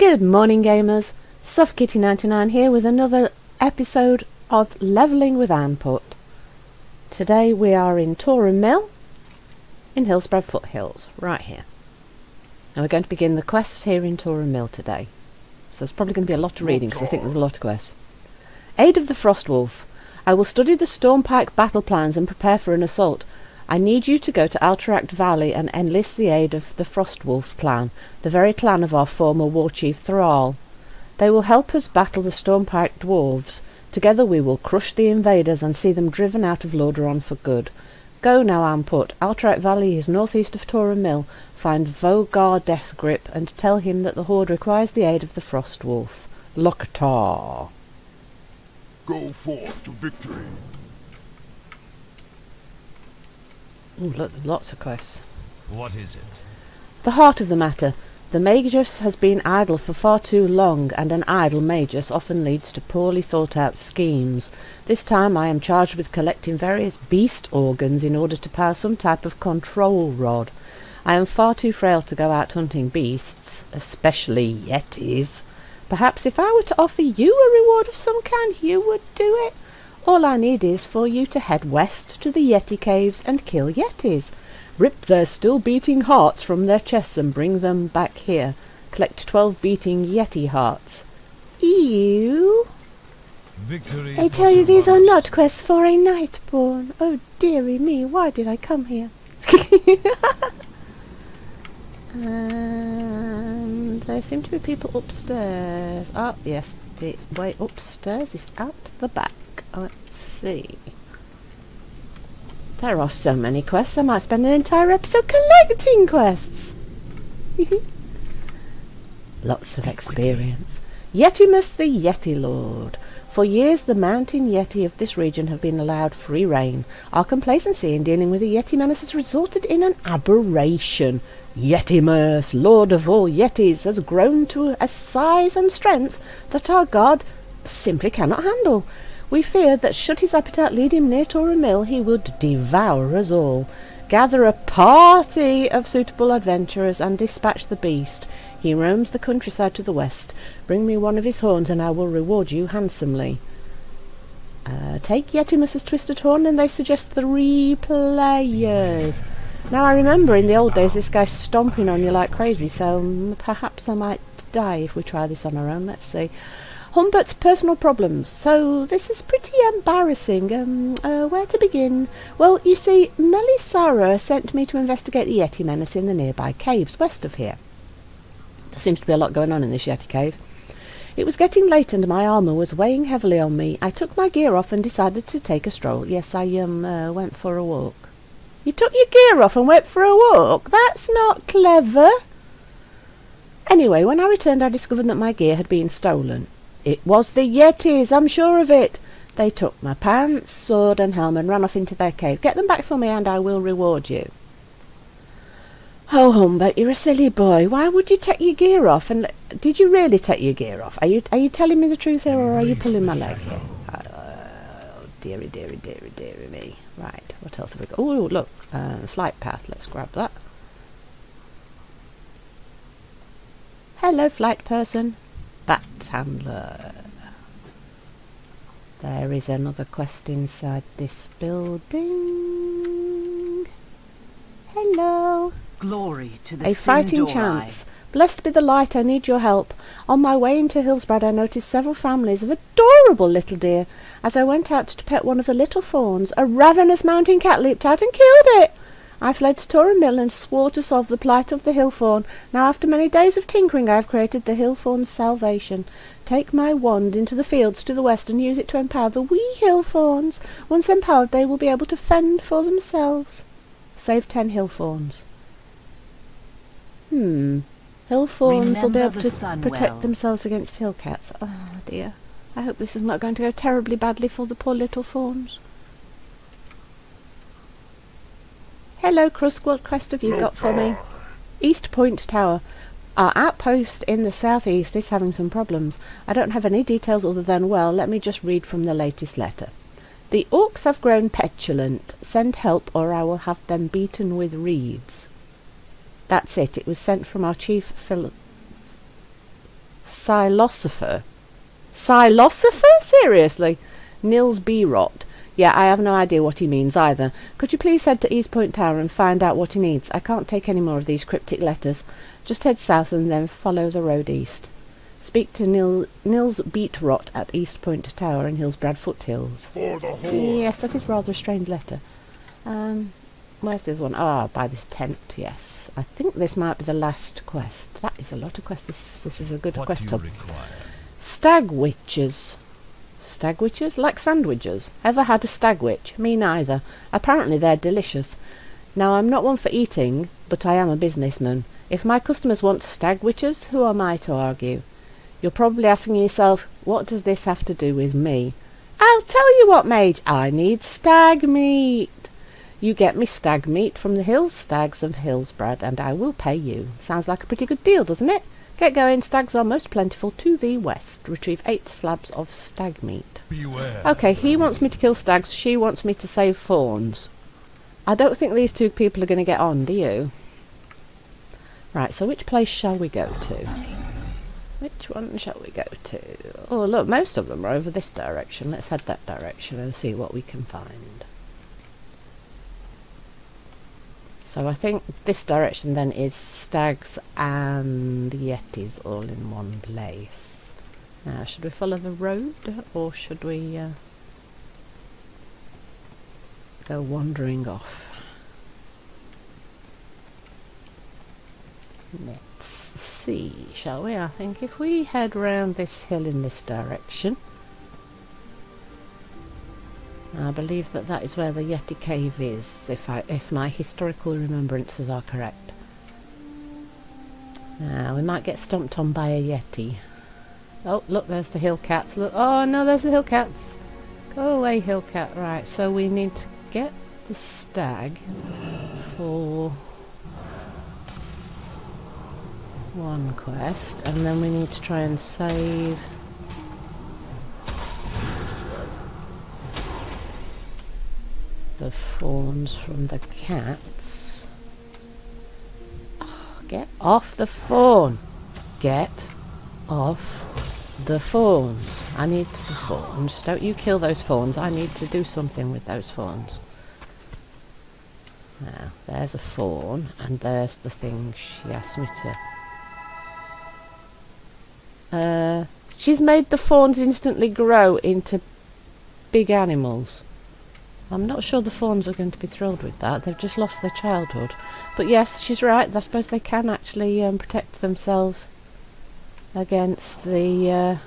Good morning, gamers. SoftKitty99 here with another episode of Levelling with Anput. Today we are in Tarren Mill in Hillsbrad Foothills, right here. And we're going to begin the quests here in Tarren Mill today. So there's probably going to be a lot of reading because I think there's a lot of quests. Aid of the Frostwolf. I will study the Stormpike battle plans and prepare for an assault. I need you to go to Alteract Valley and enlist the aid of the Frostwolf clan, the very clan of our former war chief Thrall. They will help us battle the Stormpike dwarves. Together we will crush the invaders and see them driven out of Lordaeron for good. Go now, Anput. Alteract Valley is northeast of Tarren Mill. Find Vogar Deathgrip and tell him that the Horde requires the aid of the Frostwolf. Loktar. Go forth to victory. Ooh, look, there's lots of quests. What is it? The heart of the matter. The Magus has been idle for far too long, and an idle Magus often leads to poorly thought out schemes. This time I am charged with collecting various beast organs in order to power some type of control rod. I am far too frail to go out hunting beasts, especially yetis. Perhaps if I were to offer you a reward of some kind, you would do it? All I need is for you to head west to the Yeti caves and kill yetis. Rip their still beating hearts from their chests and bring them back here. Collect 12 beating Yeti hearts. Ew. Victory. I tell you, these are not quests for a Nightborn. Oh dearie me, why did I come here? And there seem to be people upstairs. Oh yes, the way upstairs is out the back. Let's see. There are so many quests, I might spend an entire episode collecting quests. Lots of experience. Yetimus the Yeti Lord. For years the mountain Yeti of this region have been allowed free rein. Our complacency in dealing with the Yeti menace has resulted in an aberration. Yetimus, Lord of all Yetis, has grown to a size and strength that our god simply cannot handle. We feared that should his appetite lead him near Tarren Mill, he would devour us all. Gather a party of suitable adventurers and dispatch the beast. He roams the countryside to the west. Bring me one of his horns and I will reward you handsomely. Take Yetimus's twisted horn and they suggest 3 players. Now I remember in the old days this guy stomping on you like crazy, so perhaps I might die if we try this on our own. Let's see. Humbert's personal problems. So this is pretty embarrassing. Where to begin? Well, you see, Melisara sent me to investigate the Yeti menace in the nearby caves west of here. There seems to be a lot going on in this Yeti cave. It was getting late and my armour was weighing heavily on me. I took my gear off and decided to take a stroll. Yes, I went for a walk. You took your gear off and went for a walk? That's not clever. Anyway, when I returned I discovered that my gear had been stolen. It was the Yetis, I'm sure of it. They took my pants, sword and helm and ran off into their cave. Get them back for me and I will reward you. Oh, Humbert, you're a silly boy. Why would you take your gear off? And did you really take your gear off? Are you telling me the truth here or are you pulling my leg here? Oh, dearie me. Right, what else have we got? Oh, look, flight path. Let's grab that. Hello, flight person. Bat handler. There is another quest inside this building. Hello. Glory to the A fighting chance. Blessed be the light, I need your help. On my way into Hillsbrad I noticed several families of adorable little deer. As I went out to pet one of the little fawns, a ravenous mountain cat leaped out and killed it. I fled to Tarren Mill and swore to solve the plight of the hill fawn. Now after many days of tinkering I have created the hill fawn's salvation. Take my wand into the fields to the west and use it to empower the wee hill fawns. Once empowered they will be able to fend for themselves. Save 10 hill fawns. Hill fawns will be able to protect themselves against hill cats. Oh dear. I hope this is not going to go terribly badly for the poor little fawns. Hello, Krusk, what quest have you got for me? East Point Tower. Our outpost in the southeast is having some problems. I don't have any details other than, well, let me just read from the latest letter. The orcs have grown petulant. Send help or I will have them beaten with reeds. That's it. It was sent from our chief Silosopher. Silosopher? Seriously? Nils B. Rot. Yeah, I have no idea what he means either. Could you please head to East Point Tower and find out what he needs? I can't take any more of these cryptic letters. Just head south and then follow the road east. Speak to Nils Beatrot at East Point Tower in Hillsbrad Foothills. For the horn. Yes, that is rather a strange letter. Where's this one? Ah, by this tent, yes. I think this might be the last quest. That is a lot of quests. This is a good What quest do you hub. require? Stag witches. Stag witches? Like sandwiches. Ever had a stag witch? Me neither. Apparently they're delicious. Now, I'm not one for eating, but I am a businessman. If my customers want stag witches, who am I to argue? You're probably asking yourself, what does this have to do with me? I'll tell you what, mage. I need stag meat. You get me stag meat from the hill stags of Hillsbrad, and I will pay you. Sounds like a pretty good deal, doesn't it? Get going, stags are most plentiful to the west. Retrieve 8 slabs of stag meat. Beware. Okay, he wants me to kill stags, she wants me to save fawns. I don't think these two people are going to get on, do you? Right, so which place shall we go to? Which one shall we go to? Oh, look, most of them are over this direction. Let's head that direction and see what we can find. So I think this direction then is stags and yetis all in one place. Now, should we follow the road or should we go wandering off? Let's see, shall we? I think if we head round this hill in this direction, I believe that that is where the Yeti cave is, if my historical remembrances are correct. Now, we might get stomped on by a Yeti. Oh, look, there's the hill cats. Look, oh no, there's the hill cats. Go away, hill cat. Right, so we need to get the stag for one quest, and then we need to try and save the fawns from the cats. Oh, get off the fawn! Get off the fawns! I need the fawns. Don't you kill those fawns. I need to do something with those fawns. Now, there's a fawn, and there's the thing she asked me to... she's made the fawns instantly grow into big animals. I'm not sure the fawns are going to be thrilled with that. They've just lost their childhood. But yes, she's right. I suppose they can actually protect themselves against the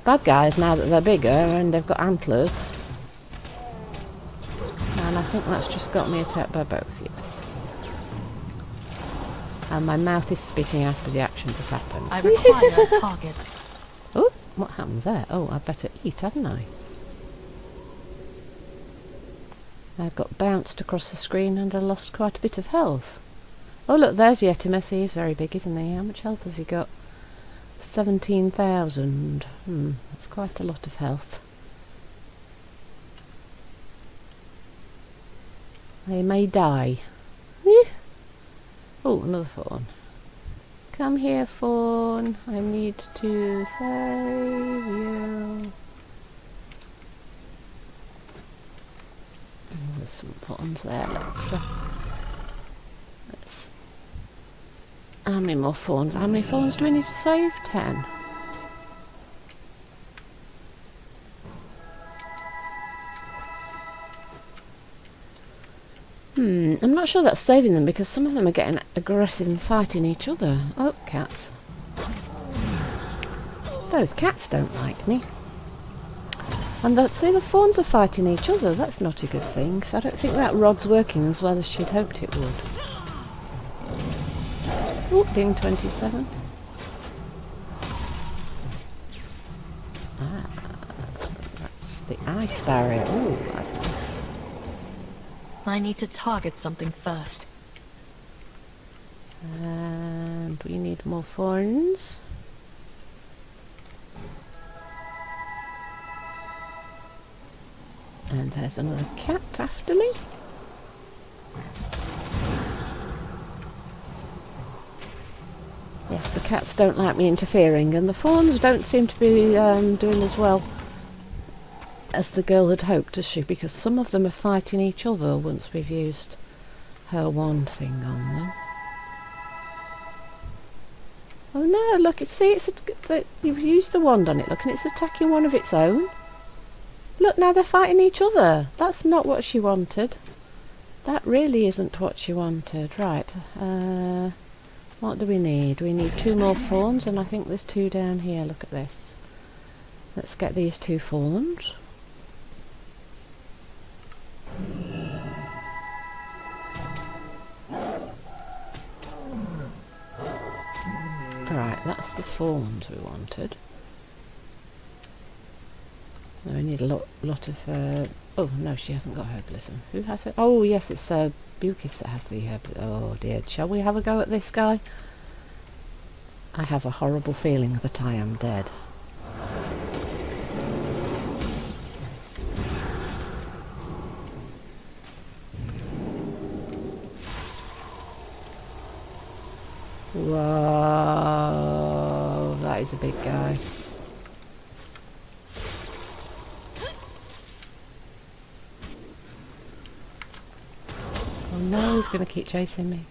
bad guys now that they're bigger and they've got antlers. And I think that's just got me attacked by both, yes. And my mouth is speaking after the actions have happened. I require a target. Oh, what happened there? Oh, I'd better eat, hadn't I? I got bounced across the screen and I lost quite a bit of health. Oh look, there's Yeti. He's very big, isn't he? How much health has he got? 17,000. That's quite a lot of health. He may die. Oh, another fawn. Come here, fawn. I need to save you. There's some fawns there. Let's. How many more fawns? How many fawns do we need to save? 10. I'm not sure that's saving them because some of them are getting aggressive and fighting each other. Oh, cats. Those cats don't like me. And see, the fawns are fighting each other. That's not a good thing. So I don't think that rod's working as well as she'd hoped it would. Oh, ding 27. Ah, that's the ice barrier. Oh, that's nice. I need to target something first. And we need more fawns. And there's another cat after me. Yes, the cats don't like me interfering, and the fawns don't seem to be doing as well as the girl had hoped, does she? Because some of them are fighting each other once we've used her wand thing on them. Oh no, look, you've used the wand on it, look, and it's attacking one of its own. Look, now they're fighting each other. That's not what she wanted. That really isn't what she wanted. Right, what do we need? We need 2 more fawns, and I think there's 2 down here. Look at this. Let's get these 2 fawns. Right, that's the fawns we wanted. We need a lot of... oh, no, she hasn't got herbalism. Who has it? Oh, yes, it's Buchis that has the herb. Oh, dear. Shall we have a go at this guy? I have a horrible feeling that I am dead. Whoa, that is a big guy. Oh no, he's going to keep chasing me.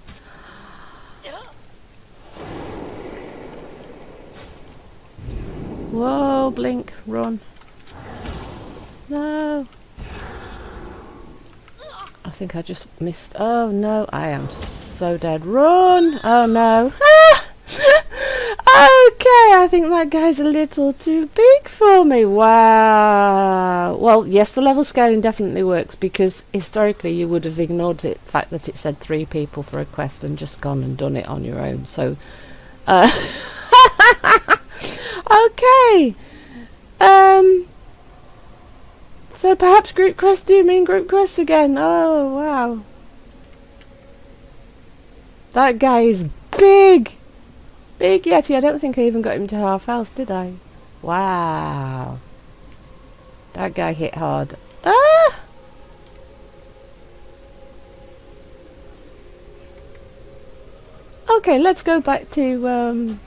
Whoa, blink, run. No. I think I just missed. Oh no, I am so dead. Run! Oh no. Okay, I think that guy's a little too big for me. Wow. Well, yes, the level scaling definitely works, because historically you would have ignored the fact that it said 3 people for a quest and just gone and done it on your own. So, okay. So perhaps group quests do mean group quests again. Oh, wow. That guy is big. Big yeti. I don't think I even got him to half health, did I? Wow. That guy hit hard. Ah! Okay, let's go back to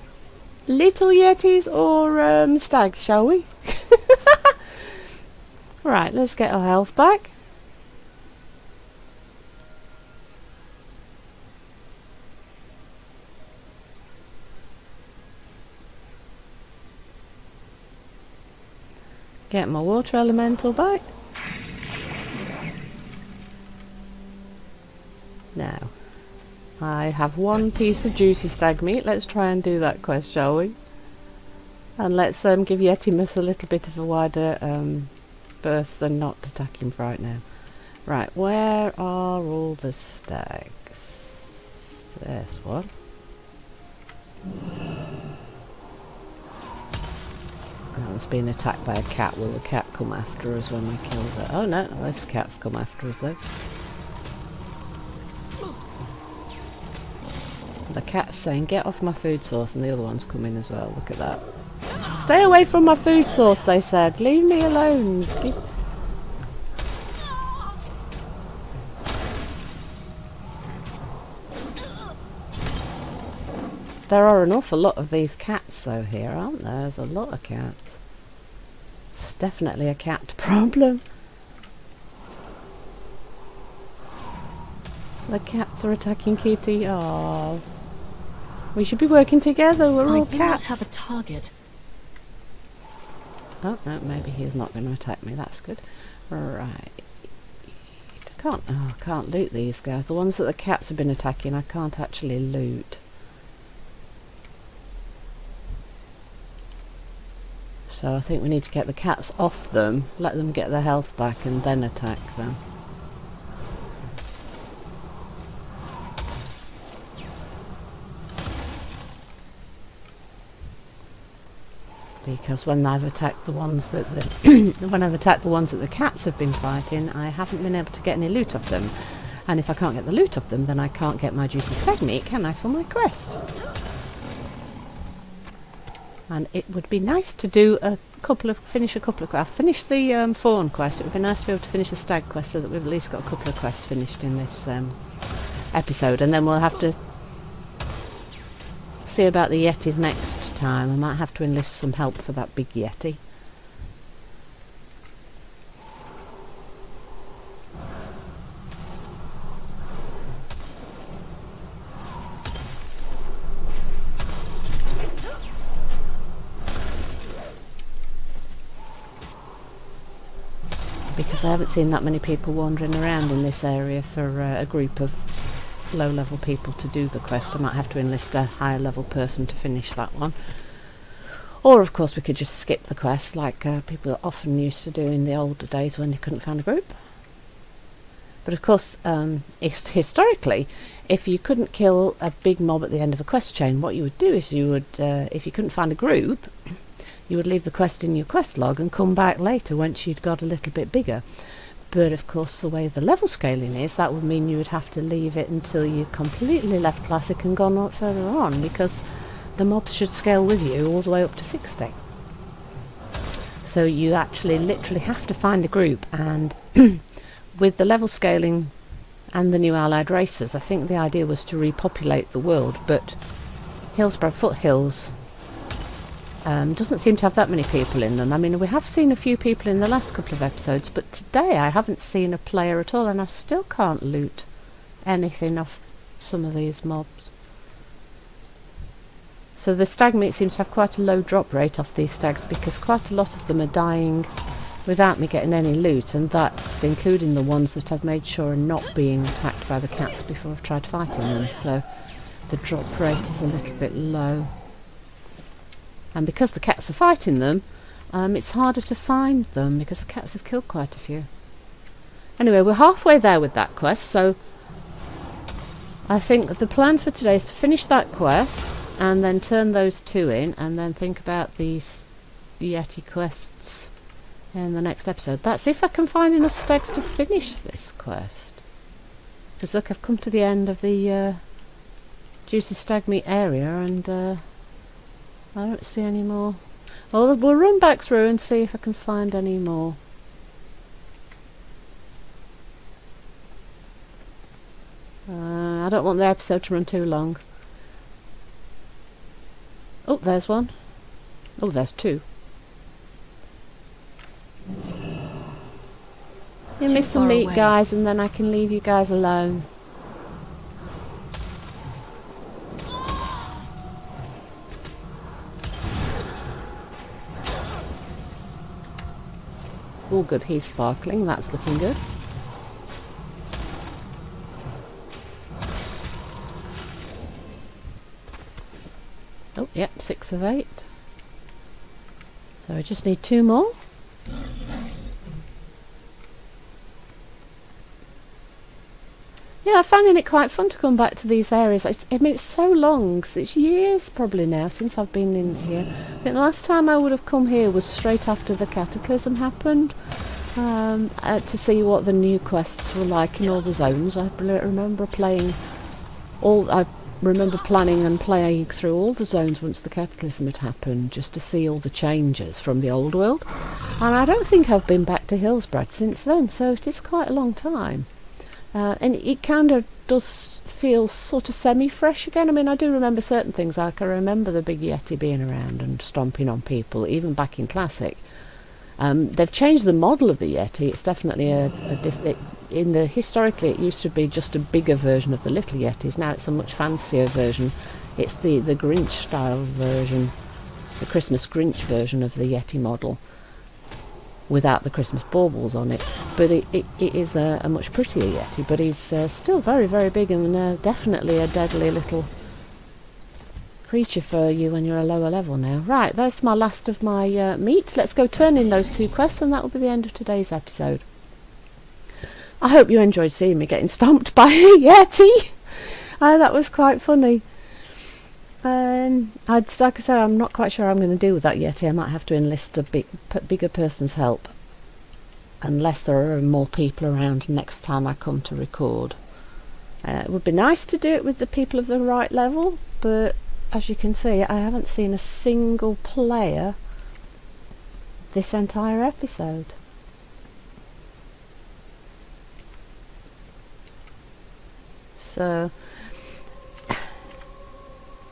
little yetis or stag, shall we? Right, let's get our health back. Get my water elemental back. Now, I have 1 piece of juicy stag meat. Let's try and do that quest, shall we? And let's give Yetimus a little bit of a wider berth and not attack him right now. Right, where are all the stags? There's one. That one's being attacked by a cat. Will the cat come after us when we kill her? Oh no, this cat's come after us though. The cat's saying, get off my food source, and the other one's coming as well. Look at that. Stay away from my food source, they said. Leave me alone. There are an awful lot of these cats though here, aren't there? There's a lot of cats. It's definitely a cat problem. The cats are attacking Kitty. Oh, we should be working together. We're all cats. I do not have a target. Oh no, maybe he's not going to attack me. That's good. Right. I can't loot these guys. The ones that the cats have been attacking, I can't actually loot. So I think we need to get the cats off them, let them get their health back, and then attack them. Because when I've attacked the ones that the cats have been fighting, I haven't been able to get any loot off them. And if I can't get the loot off them, then I can't get my juicy stag meat, can I, for my quest? And it would be nice to do finish a couple of quests. I've finished the fawn quest. It would be nice to be able to finish the stag quest so that we've at least got a couple of quests finished in this episode. And then we'll have to see about the yetis next time. I might have to enlist some help for that big yeti. Because I haven't seen that many people wandering around in this area for a group of low-level people to do the quest. I might have to enlist a higher-level person to finish that one. Or, of course, we could just skip the quest like people often used to do in the older days when they couldn't find a group. But, of course, historically, if you couldn't kill a big mob at the end of a quest chain, what you would do is you would, if you couldn't find a group, you would leave the quest in your quest log and come back later once you'd got a little bit bigger. But of course the way the level scaling is, that would mean you would have to leave it until you completely left Classic and gone up further on, because the mobs should scale with you all the way up to 60. So you actually literally have to find a group, and with the level scaling and the new allied races, I think the idea was to repopulate the world, but Hillsbrad Foothills doesn't seem to have that many people in them. I mean, we have seen a few people in the last couple of episodes, but today I haven't seen a player at all, and I still can't loot anything off some of these mobs. So the stag meat seems to have quite a low drop rate off these stags, because quite a lot of them are dying without me getting any loot, and that's including the ones that I've made sure are not being attacked by the cats before I've tried fighting them. So the drop rate is a little bit low. And because the cats are fighting them, it's harder to find them, because the cats have killed quite a few. Anyway, we're halfway there with that quest, so I think the plan for today is to finish that quest and then turn those two in, and then think about these yeti quests in the next episode. That's if I can find enough stags to finish this quest. Because look, I've come to the end of the juicy stag meat area, and I don't see any more. Well, we'll run back through and see if I can find any more. I don't want the episode to run too long. Oh, there's one. Oh, there's two. Give me some meat, guys, and then I can leave you guys alone. All good, he's sparkling, that's looking good. Oh, yep, 6 of 8. So I just need 2 more. Yeah, I'm finding it quite fun to come back to these areas. I mean, it's so long, it's years probably now since I've been in here. I think the last time I would have come here was straight after the cataclysm happened, to see what the new quests were like in all the zones. I remember planning and playing through all the zones once the cataclysm had happened, just to see all the changes from the old world. And I don't think I've been back to Hillsbrad since then, so it is quite a long time. And it kind of does feel sort of semi-fresh again. I mean, I do remember certain things, like I remember the big yeti being around and stomping on people, even back in Classic. They've changed the model of the yeti. It's definitely historically it used to be just a bigger version of the little yetis. Now it's a much fancier version. It's the Grinch style version, the Christmas Grinch version of the yeti model, without the Christmas baubles on it. But it is a much prettier yeti, but he's still very, very big, and definitely a deadly little creature for you when you're a lower level now. Right, that's my last of my meat. Let's go turn in those 2 quests, and that will be the end of today's episode. I hope you enjoyed seeing me getting stomped by a yeti. That was quite funny. Like I said, I'm not quite sure how I'm going to deal with that yeti. I might have to enlist a bigger person's help, unless there are more people around next time I come to record. It would be nice to do it with the people of the right level, but as you can see, I haven't seen a single player this entire episode. So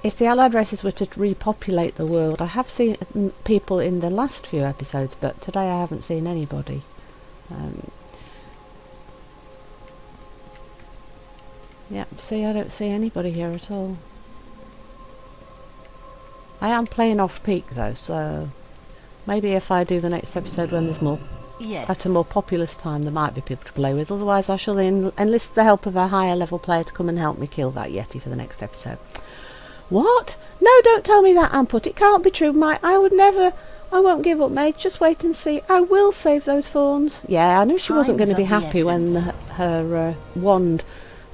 if the allied races were to repopulate the world, I have seen people in the last few episodes, but today I haven't seen anybody. Yeah, see, I don't see anybody here at all. I am playing off-peak though, so maybe if I do the next episode when there's more, at a more populous time, there might be people to play with. Otherwise, I shall enlist the help of a higher level player to come and help me kill that yeti for the next episode. What? No, don't tell me that, Anput. It can't be true, Mike. I would never. I won't give up, mate. Just wait and see. I will save those fawns. Yeah, I knew she wasn't going to be happy when her wand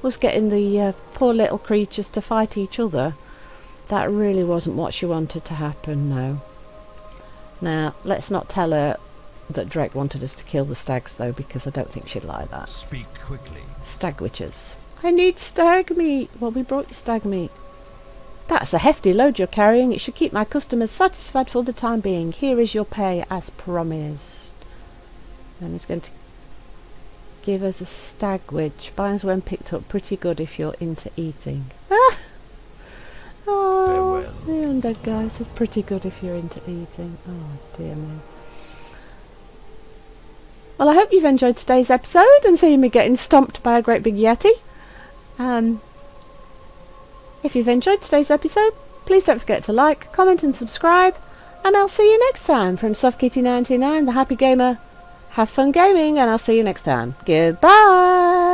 was getting the poor little creatures to fight each other. That really wasn't what she wanted to happen, no. Now, let's not tell her that Drake wanted us to kill the stags, though, because I don't think she'd like that. Speak quickly. Stag witches. I need stag meat. Well, we brought you stag meat. That's a hefty load you're carrying. It should keep my customers satisfied for the time being. Here is your pay, as promised. And he's going to give us a stag witch. Binds when picked up. Pretty good if you're into eating. Oh, Farewell. the undead guy says pretty good if you're into eating. Oh, dear me. Well, I hope you've enjoyed today's episode and seeing me getting stomped by a great big yeti. If you've enjoyed today's episode, please don't forget to like, comment and subscribe. And I'll see you next time from SoftKitty99, the Happy Gamer. Have fun gaming and I'll see you next time. Goodbye!